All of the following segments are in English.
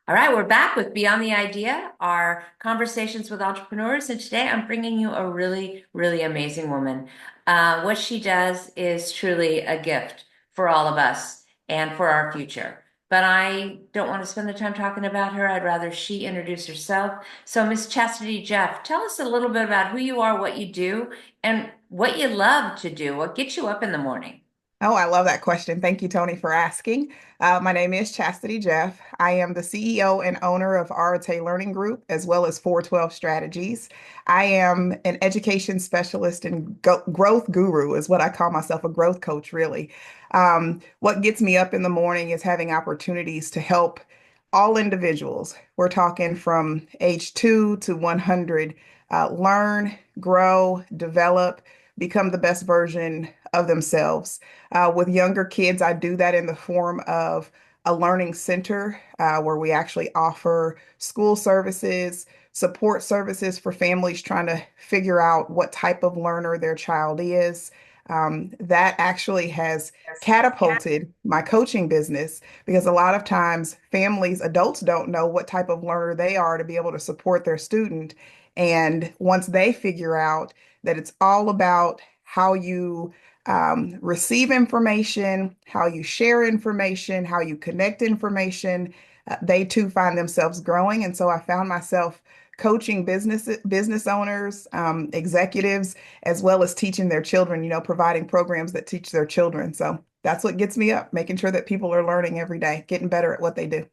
All right, we're back with Beyond the Idea, our conversations with entrepreneurs. And today I'm bringing you a really, really amazing woman. What she does is truly a gift for all of us and for our future. But I don't want to spend the time talking about her. I'd rather she introduce herself. So, Miss Chastity Jeff, tell us a little bit about who you are, what you do, and what you love to do, what gets you up in the morning. Oh, I love that question. Thank you, Tony, for asking. My name is Chastity Jeff. I am the CEO and owner of RTA Learning Group, as well as 412 Strategies. I am an education specialist and growth guru, is what I call myself, a growth coach, really. What gets me up in the morning is having opportunities to help all individuals. We're talking from age 2 to 100, learn, grow, develop, become the best version of themselves. With younger kids, I do that in the form of a learning center where we actually offer school services, support services for families trying to figure out what type of learner their child is. That actually has catapulted my coaching business because a lot of times families, adults don't know what type of learner they are to be able to support their student. And once they figure out that it's all about how you receive information, how you share information, how you connect information. They too find themselves growing. And so I found myself coaching business owners, executives, as well as teaching their children, providing programs that teach their children. So that's what gets me up, making sure that people are learning every day, getting better at what they do.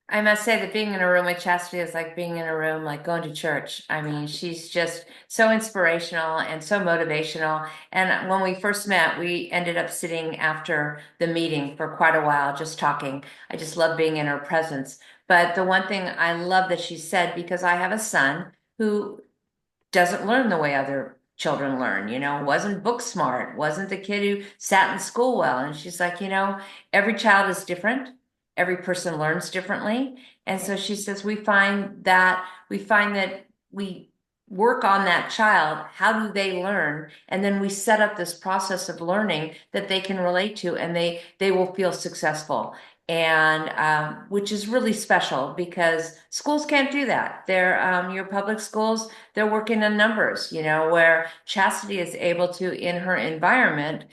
I must say that being in a room with Chastity is like being in a room, like going to church. I mean, she's just so inspirational and so motivational. And when we first met, we ended up sitting after the meeting for quite a while, just talking. I just love being in her presence. But the one thing I love that she said, because I have a son who doesn't learn the way other children learn, wasn't book smart, wasn't the kid who sat in school well. And she's like, every child is different. Every person learns differently. And so she says, we find that we work on that child. How do they learn? And then we set up this process of learning that they can relate to and they will feel successful and which is really special because schools can't do that. Your public schools, they're working on numbers, where Chastity is able to, in her environment,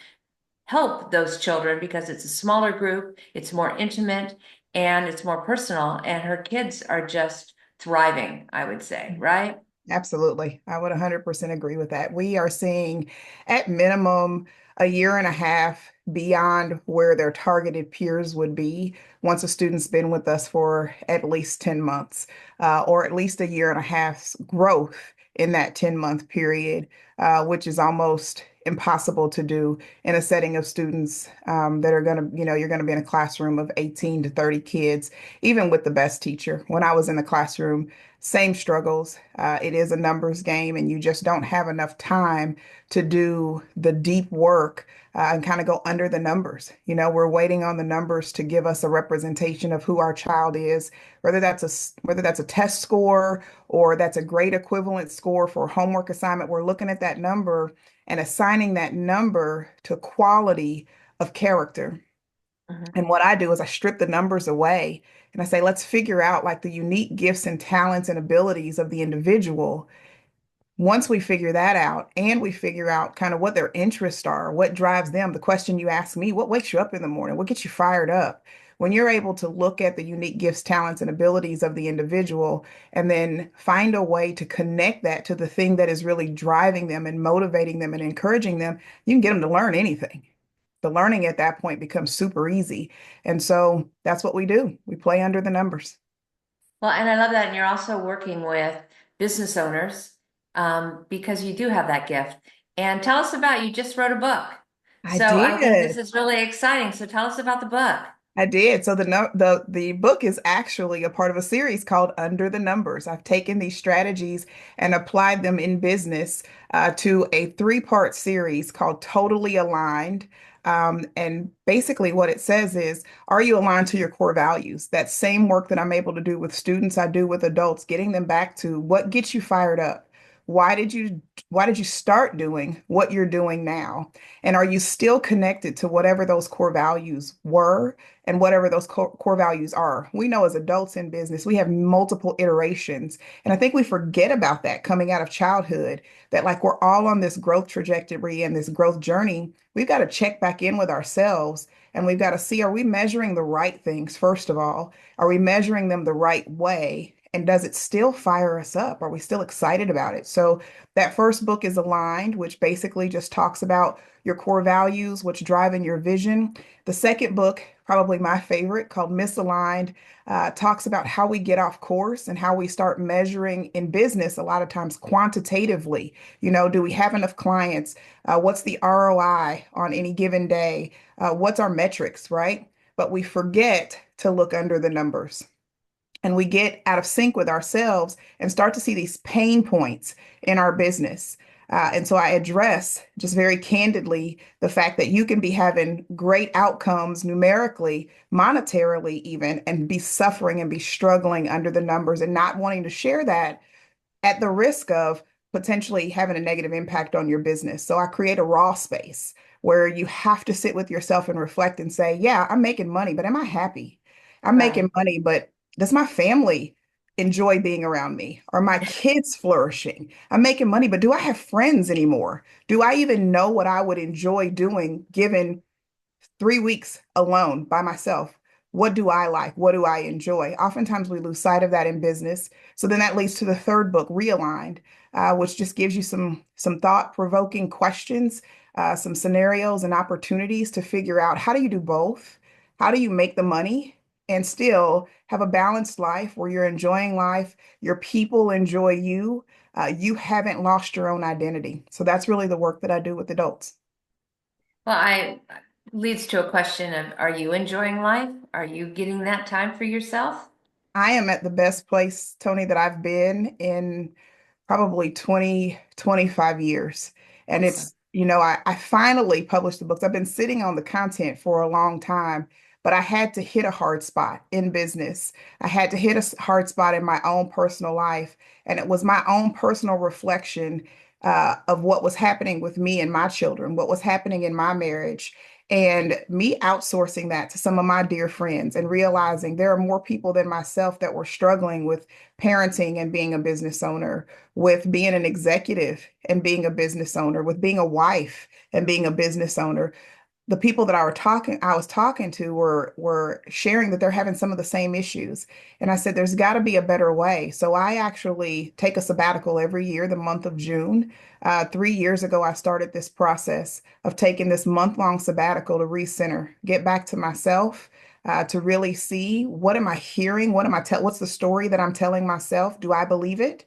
help those children because it's a smaller group, it's more intimate, and it's more personal. And her kids are just thriving, I would say, right? Absolutely. I would 100% agree with that. We are seeing at minimum a year and a half beyond where their targeted peers would be once a student's been with us for at least 10 months, or at least a year and a half's growth in that 10-month period, which is almost impossible to do in a setting of students that are going to, you're going to be in a classroom of 18 to 30 kids, even with the best teacher. When I was in the classroom, same struggles. It is a numbers game, and you just don't have enough time to do the deep work and kind of go under the numbers. We're waiting on the numbers to give us a representation of who our child is, whether that's a test score or that's a grade equivalent score for a homework assignment. We're looking at that number and assigning that number to quality of character. Mhm. And what I do is I strip the numbers away and I say, let's figure out like the unique gifts and talents and abilities of the individual. Once we figure that out and we figure out kind of what their interests are, what drives them, the question you ask me, what wakes you up in the morning? What gets you fired up? When you're able to look at the unique gifts, talents, and abilities of the individual and then find a way to connect that to the thing that is really driving them and motivating them and encouraging them, you can get them to learn anything. The learning at that point becomes super easy. And so that's what we do. We play under the numbers. Well, and I love that. And you're also working with business owners because you do have that gift. And tell us about, you just wrote a book. I So I think this did. is really exciting. So tell us about the book. I did. So the book is actually a part of a series called Under the Numbers. I've taken these strategies and applied them in business to a three-part series called Totally Aligned. And basically, what it says is, are you aligned to your core values? That same work that I'm able to do with students, I do with adults, getting them back to what gets you fired up. why did you why did you start doing what you're doing now? And are you still connected to whatever those core values were and whatever those core values are? We know as adults in business, we have multiple iterations. And I think we forget about that coming out of childhood, that like we're all on this growth trajectory and this growth journey. We've got to check back in with ourselves and we've got to see, are we measuring the right things, first of all? Are we measuring them the right way? And does it still fire us up? Are we still excited about it? So that first book is Aligned, which basically just talks about your core values, what's driving your vision. The second book, probably my favorite, called Misaligned, talks about how we get off course and how we start measuring in business a lot of times quantitatively. You know, do we have enough clients? What's the ROI on any given day? What's our metrics, right? But we forget to look under the numbers and we get out of sync with ourselves and start to see these pain points in our business. And so I address just very candidly the fact that you can be having great outcomes numerically, monetarily, even, and be suffering and be struggling under the numbers and not wanting to share that at the risk of potentially having a negative impact on your business. So I create a raw space where you have to sit with yourself and reflect and say, yeah, I'm making money, but am I happy? I'm Right. making money, but does my family enjoy being around me? Are my kids flourishing? I'm making money, but do I have friends anymore? Do I even know what I would enjoy doing given 3 weeks alone by myself? What do I like? What do I enjoy? Oftentimes we lose sight of that in business. So then that leads to the third book, Realigned, which just gives you some thought-provoking questions, some scenarios and opportunities to figure out how do you do both? How do you make the money and still have a balanced life where you're enjoying life, your people enjoy you, you haven't lost your own identity. So that's really the work that I do with adults. Well, I leads to a question of, are you enjoying life? Are you getting that time for yourself? I am at the best place, Tony, that I've been in probably 20, 25 years. And Awesome. it's, I finally published the books. I've been sitting on the content for a long time, but I had to hit a hard spot in business. I had to hit a hard spot in my own personal life. And it was my own personal reflection of what was happening with me and my children, what was happening in my marriage. And me outsourcing that to some of my dear friends and realizing there are more people than myself that were struggling with parenting and being a business owner, with being an executive and being a business owner, with being a wife and being a business owner. The people that I was talking to were sharing that they're having some of the same issues. And I said, there's got to be a better way. So I actually take a sabbatical every year, the month of June. 3 years ago, I started this process of taking this month-long sabbatical to recenter, get back to myself, to really see what am I hearing? What's the story that I'm telling myself? Do I believe it?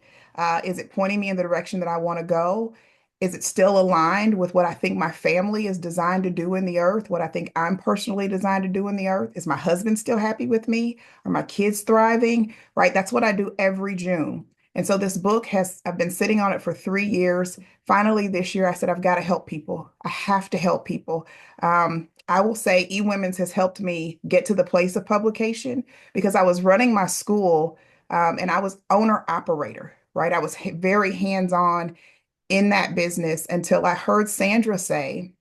Is it pointing me in the direction that I want to go? Is it still aligned with what I think my family is designed to do in the earth? What I think I'm personally designed to do in the earth? Is my husband still happy with me? Are my kids thriving? Right? That's what I do every June. And so this book I've been sitting on it for 3 years. Finally, this year, I said, I've got to help people. I have to help people. I will say eWomen's has helped me get to the place of publication because I was running my school and I was owner operator, right? I was very hands on in that business until I heard Sandra say,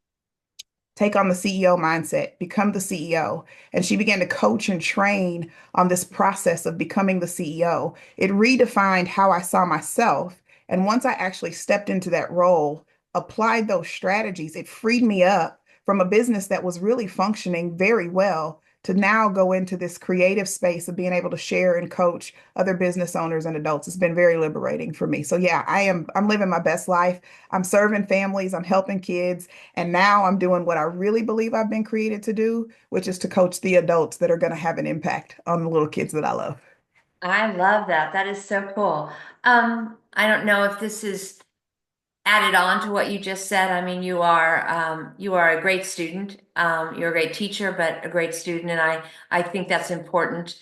take on the CEO mindset, become the CEO. And she began to coach and train on this process of becoming the CEO. It redefined how I saw myself. And once I actually stepped into that role, applied those strategies, it freed me up from a business that was really functioning very well to now go into this creative space of being able to share and coach other business owners and adults. It's been very liberating for me. So yeah, I'm living my best life. I'm serving families, I'm helping kids, and now I'm doing what I really believe I've been created to do, which is to coach the adults that are going to have an impact on the little kids that I love. I love that. That is so cool. I don't know if this is added on to what you just said. I mean, you are a great student. You're a great teacher, but a great student, and I think that's important.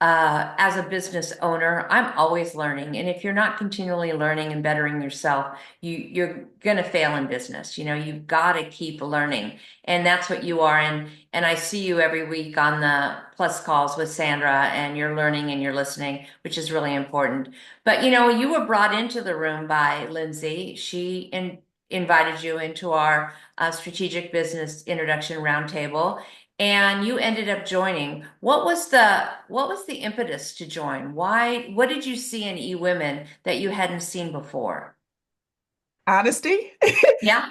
as a business owner, I'm always learning. And if you're not continually learning and bettering yourself, you're gonna fail in business. You know, you've got to keep learning. And that's what you are. And I see you every week on the plus calls with Sandra, and you're learning and you're listening, which is really important. But you know, you were brought into the room by Lindsay. Invited you into our strategic business introduction roundtable, and you ended up joining. What was the impetus to join? What did you see in eWomen that you hadn't seen before? Honesty. Yeah.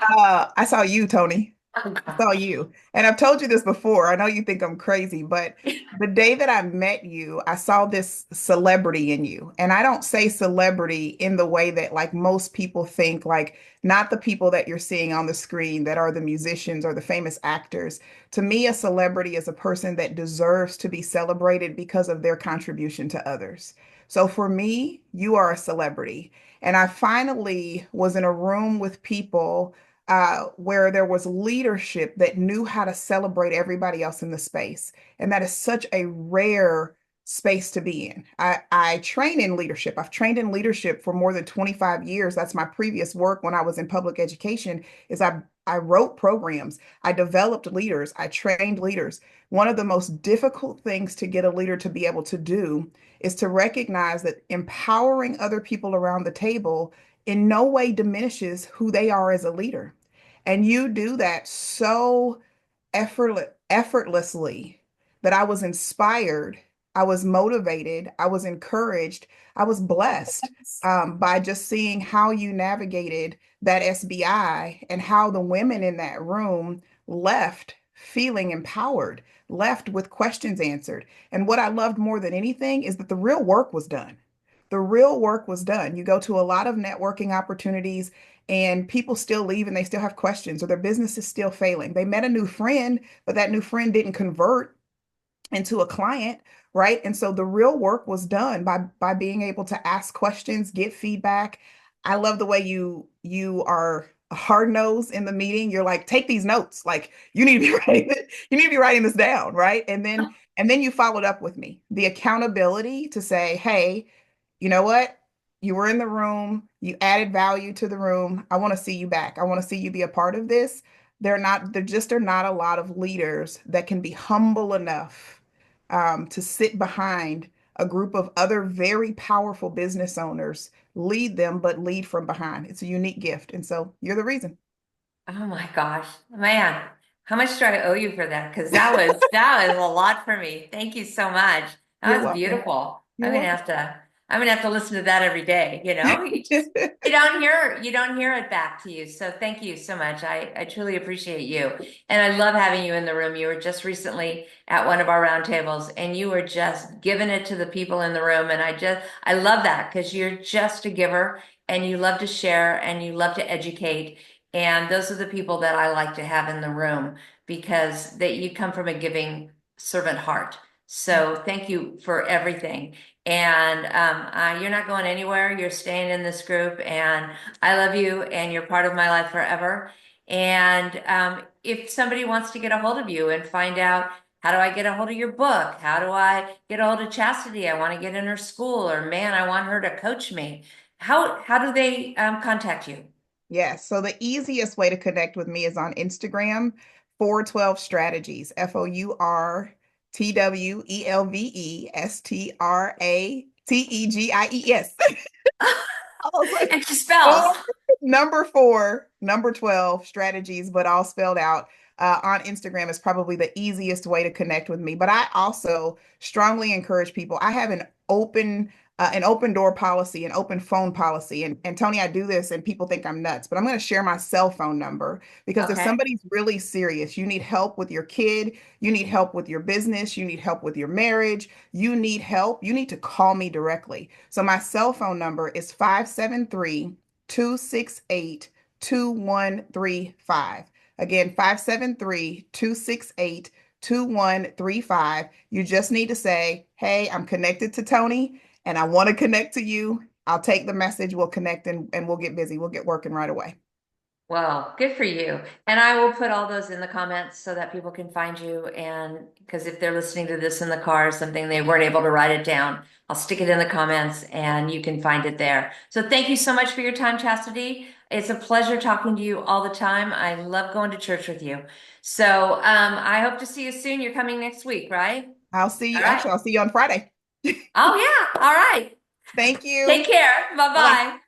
I saw you, Tony. Oh I saw gosh. you. And I've told you this before. I know you think I'm crazy, but the day that I met you, I saw this celebrity in you. And I don't say celebrity in the way that like most people think, like not the people that you're seeing on the screen that are the musicians or the famous actors. To me, a celebrity is a person that deserves to be celebrated because of their contribution to others. So for me, you are a celebrity. And I finally was in a room with people where there was leadership that knew how to celebrate everybody else in the space. And that is such a rare space to be in. I train in leadership. I've trained in leadership for more than 25 years. That's my previous work when I was in public education, is I wrote programs, I developed leaders, I trained leaders. One of the most difficult things to get a leader to be able to do is to recognize that empowering other people around the table in no way diminishes who they are as a leader. And you do that so effortlessly that I was inspired, I was motivated, I was encouraged, I was blessed by just seeing how you navigated that SBI and how the women in that room left feeling empowered, left with questions answered. And what I loved more than anything is that the real work was done. The real work was done. You go to a lot of networking opportunities and people still leave and they still have questions or their business is still failing. They met a new friend, but that new friend didn't convert into a client, right? And so the real work was done by being able to ask questions, get feedback. I love the way you are hard nosed in the meeting. You're like, take these notes. Like you need to be you need to be writing this down, right? And then you followed up with me. The accountability to say, hey, you know what? You were in the room, you added value to the room. I want to see you back. I want to see you be a part of this. There just are not a lot of leaders that can be humble enough to sit behind a group of other very powerful business owners, lead them, but lead from behind. It's a unique gift. And so you're the reason. Oh my gosh, man, how much do I owe you for that? Because that was a lot for me. Thank you so much. That You're was welcome. beautiful. You're welcome. I'm gonna have to listen to that every day. You know, you don't hear it back to you. So thank you so much. I truly appreciate you, and I love having you in the room. You were just recently at one of our roundtables, and you were just giving it to the people in the room, and I love that because you're just a giver, and you love to share, and you love to educate. And those are the people that I like to have in the room because that you come from a giving servant heart. So thank you for everything. And you're not going anywhere. You're staying in this group, and I love you, and you're part of my life forever. And if somebody wants to get a hold of you and find out how do I get a hold of your book? How do I get a hold of Chastity? I want to get in her school, or man, I want her to coach me. How do they contact you? Yes. So the easiest way to connect with me is on Instagram, 412 Strategies, FOURTWELVESTRATEGIES. I was like, And she spells. four, number four, number 12 strategies, but all spelled out. On Instagram is probably the easiest way to connect with me. But I also strongly encourage people. I have an open door policy, an open phone policy. And Tony, I do this and people think I'm nuts, but I'm going to share my cell phone number because if Okay. somebody's really serious, you need help with your kid, you need help with your business, you need help with your marriage, you need help, you need to call me directly. So my cell phone number is 573-268-2135. Again, 573-268-2135. You just need to say, hey, I'm connected to Tony and I want to connect to you. I'll take the message, we'll connect and we'll get busy. We'll get working right away. Well, good for you. And I will put all those in the comments so that people can find you. And because if they're listening to this in the car or something, they weren't able to write it down, I'll stick it in the comments and you can find it there. So thank you so much for your time, Chastity. It's a pleasure talking to you all the time. I love going to church with you. So I hope to see you soon. You're coming next week, right? I'll see All you. right. Actually, I'll see you on Friday. Oh, yeah. All right. Thank Take you. care. Bye Bye bye. bye.